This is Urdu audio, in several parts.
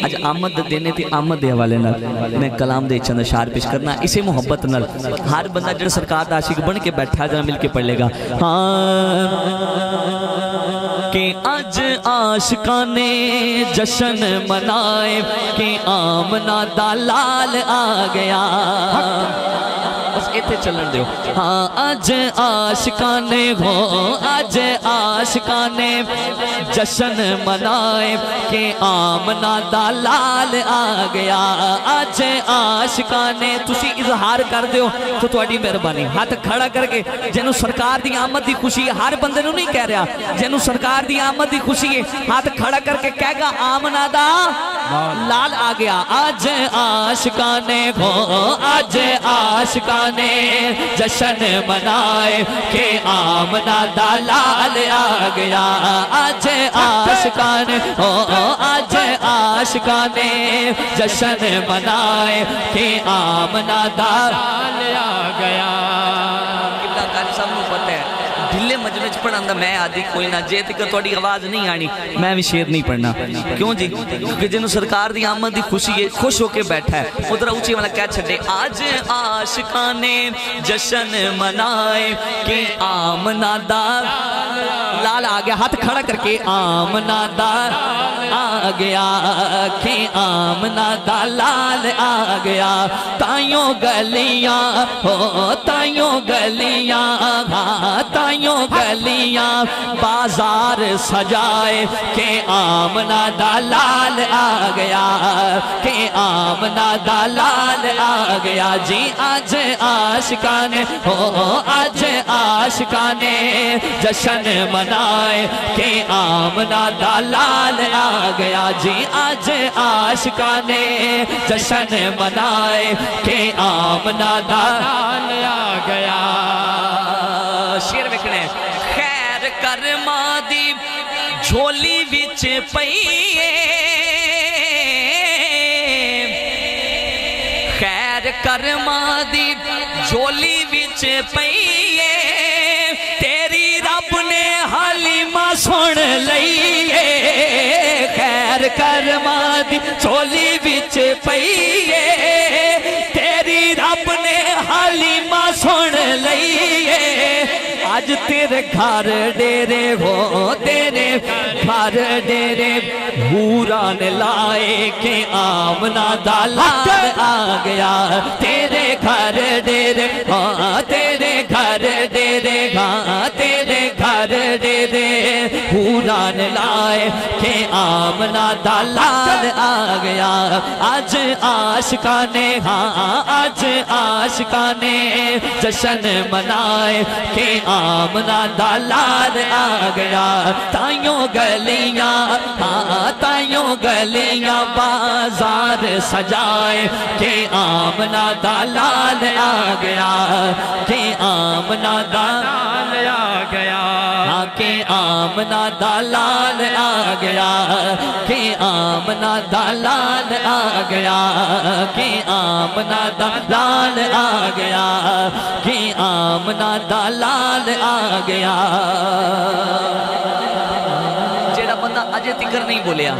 اج آمد دینے تے آمد دے حوالے نال میں کلام دے چند اشعار پیش کرنا اسے محبت نال ہر بندہ جڑا سرکار دا عاشق بن کے بیٹھا جا مل کے پڑھ لے گا کہ اج عاشقاں نے جشن منائے کہ آمنہ دا لال آ گیا بس ایتھے چلن دیو ہاں اج عاشقاں نے ہو اج عاشقاں نے جشن منائے کہ آمنہ دا لال آ گیا اج عاشقاں نے تسی اظہار کر دیو تو تواڈی مہربانی ہاتھ کھڑا کر کے جنوں سرکار دی آمد دی خوشی ہے ہر بندے نوں نہیں کہہ رہا جنوں سرکار دی آمد دی خوشی ہے ہاتھ کھڑا کر کے کہے گا آمنہ دا لال آ گیا اج عاشقاں نے ہو اج عاشقاں نے جشن منائے کہ آمنہ دا لال آ گیا اج عاشقاں نے ہو اج عاشقاں نے جشن منائے کہ آمنہ دا لال آ گیا قبلہ قاری صاحب نو پتہ ہے ڈھلے مجمع پڑھاندہ میں آدھی کوئی نہ جے تک توڑی آواز نہیں آنی میں بھی شیر نہیں پڑھنا کیوں جی کیونکہ جنہوں سرکار دی آمد دی خوشی ہے خوش ہو کے بیٹھا ہے ادھر اونچی والا کہہ چھڑے آج عاشقاں نے جشن منائے کہ آمنہ دا لال آ گیا ہاتھ کھڑا کر کے آمنہ دا آ گیا کہ آمنہ دا لال آ گیا تائیوں گلیاں ہو تائیوں گلیاں ہاں تائیوں گلیاں بازار سجائے کہ آمنہ دا لال آ گیا کہ آمنہ دا لال آ گیا جی آج عاشقاں نے ہو آج عاشقاں نے جشن منائے کہ آمنہ دا لال آ گیا جی آج عاشقاں نے جشن منائے کہ آمنہ دا لال آ گیا شیر وکھنے خیر کرما دی جھولی وچ پئیے خیر کرما دی جھولی وچ پئیے تیری رب نے حلیمہ سن لئیے خیر کرما دی جھولی وچ پئیے تیری رب نے حلیمہ سن لئیے آج تیرے گھر ڈیرے ہو تیرے گھر ڈیرے حوران لائے کہ آمنہ دا لال آ گیا تیرے گھر ڈیرے ہاں تیرے گھر ڈیرے ہاں تیرے گھر ڈیرے حوران لائے کہ آمنہ دا لال آ گیا آج عاشقاں نے ہاں آج عاشقاں نے جشن منائے کہ آمنہ دا لال آ گیا تائیوں گلیاں ہاں تائیوں گلیاں بازار سجائے کہ آمنہ دا لال آ گیا کہ آمنہ دا لال آ گیا کہ آمنہ دا لال آ گیا کہ آمنہ دا لال آ گیا کہ آمنہ دا لال آ گیا کہ آمنہ دا لال آ گیا جیڑا بندہ اجے تکر نہیں بولیا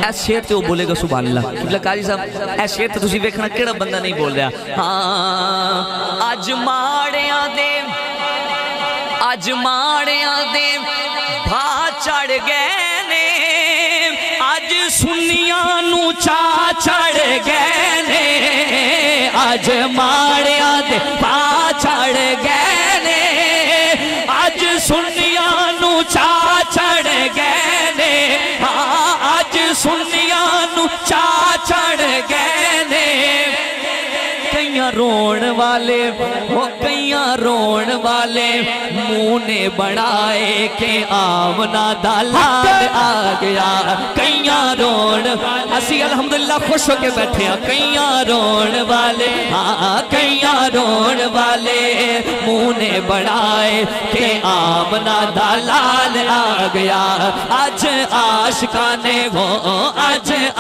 ایس شیر تے وہ بولے گا سبحان اللہ قبلہ قاری صاحب ایس شیر تے تسی ویکھنا کیڑا بندہ نہیں بول رہا ہاں اج ماڑیاں دے اج ماڑیاں دے بھا چڑھ گئے نے اج سنیاں نو چا چڑھ گئے نے اج ماڑیاں دے بھا چڑھ گئے نے اج سنیاں نو چا چڑھ گئے نے ہاں اج سنیاں نو چا چڑھ گئے نے کئیاں رون والے وہ کئیاں رون والے منہ نے بنائے کہ آمنہ دا لال آ گیا کئیاں رون اسی الحمدللہ خوش ہو کے بیٹھے ہیں کئیاں رون والے ہاں کئیاں رون والے منہ نے بنائے کہ آمنہ دا لال آ گیا آج عاشقاں نے وہ آج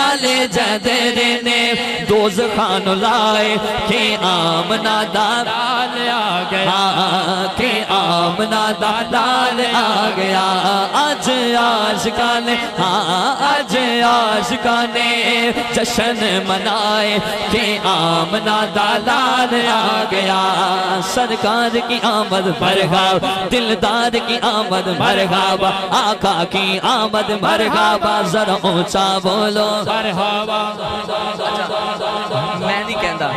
لال جدر نے دوزخان لائے کہ آمنہ دا لال آ گیا کہ آمنہ دا لال آ گیا آج عاشقان آج عاشقان جشن منائے کہ آمنہ دا لال آ گیا سرکار کی آمد مرحبا دلدار کی آمد مرحبا آقا کی آمد مرحبا ذرا اونچا بولو مرحبا میں نہیں کہندا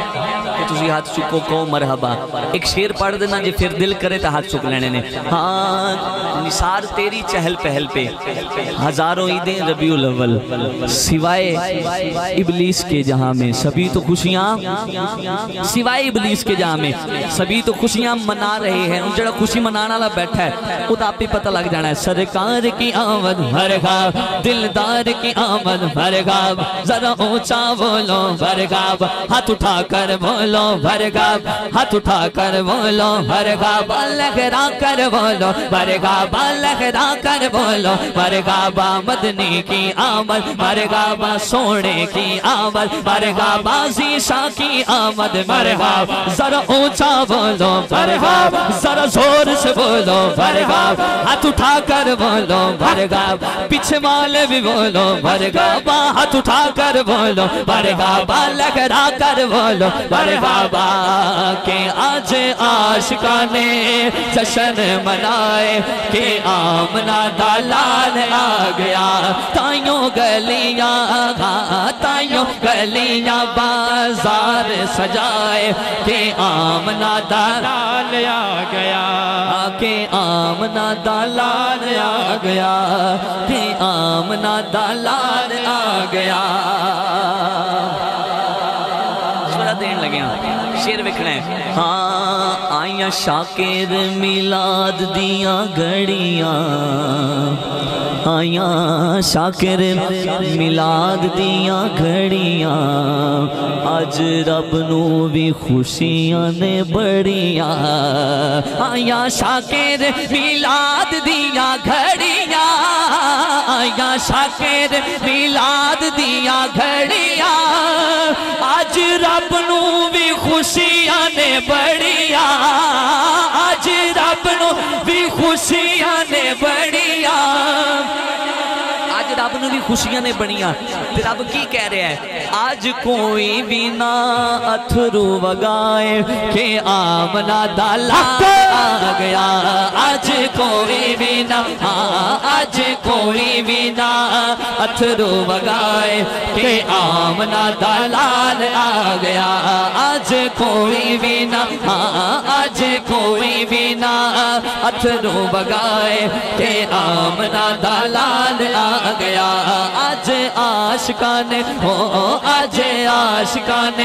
کہ تسی ہاتھ چکو کو مرحبا ایک شیر پڑھ دینا جی پھر دل کرے تا ہاتھ چک لینے نے ہاں نثار تیری چہل پہل پہ ہزاروں عیدیں ربیع الاول سوائے ابلیس کے جہاں میں سبھی تو خوشیاں سوائے ابلیس کے جہاں میں سبھی تو خوشیاں منا رہے ہیں ان جڑا خوشی منانا لا بیٹھا ہے خود آپ ہی پتہ لگ جانا ہے سرکار کی آمد مرحبا دلدار کی آمد مرحبا ذرا اونچا بولو مرحبا ہاتھ اٹھا کر بولو مرحبا ہاتھ اٹھا کر بولو مرحبا لہرا کر بولو مرحبا لہرا کر بولو مرحبا مدنی کی آمد مرحبا سونے کی آمد مرحبا زیشا کی آمد مرحبا ذرا اونچا بولو مرحبا ذرا زور سے بولو مرحبا ہاتھ اٹھا کر بولو مرحبا پیچھے والے بھی بولو مرحبا ہاتھ اٹھا کر بولو مرحبا لہرا کر بولو مرحبا کہ آج عاشقان جشن منائے کہ آمنہ دا لال آ گیا تائیوں گلیاں بازار سجائے کہ آمنہ دا لال آ گیا کہ آمنہ دا لال آ گیا کہ آمنہ دا لال آ گیا سورہ دین لگے ہیں شیر بکھنے ہاں آئیاں شاکر میلاد دیاں گھڑیاں آئیاں شاکر میلاد دیاں گھڑیاں آج رب نو بھی خوشیاں نے بڑیاں آئیاں شاکر میلاد دیاں گھڑیاں آئیاں شاکر میلاد دیاں گھڑیاں آج رب نو بھی خوشیاں نے بڑیاں آج رب نو بھی خوشیاں نے بڑیاں آج رب نو بھی خوشیاں نے بڑیاں پھر رب کی کہہ رہے ہیں آج کوئی بھی نہ اتھرو وگائے کہ آمنہ دا لال آ گیا آج کوئی بھی نہ آج کوئی بھی نہ اتھرو وگائے کہ آمنہ دا لال آ گیا آج کوئی بھی نہ آج کوئی بھی نہ اتھرو وگائے کہ آمنہ دا لال آ گیا آج عاشقان آج عاشقان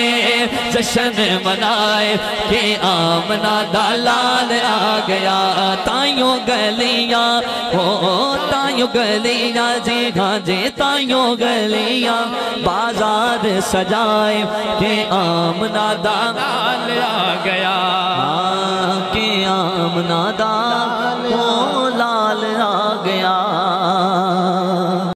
جشن منائے کہ آمنہ دا لال آ گیا تائیوں گلیاں تائیوں گلیاں جی ہاں جی تائیوں گلیاں بازار سجائے کہ آمنہ دا لال آ گیا کہ آمنہ دا لال آ گیا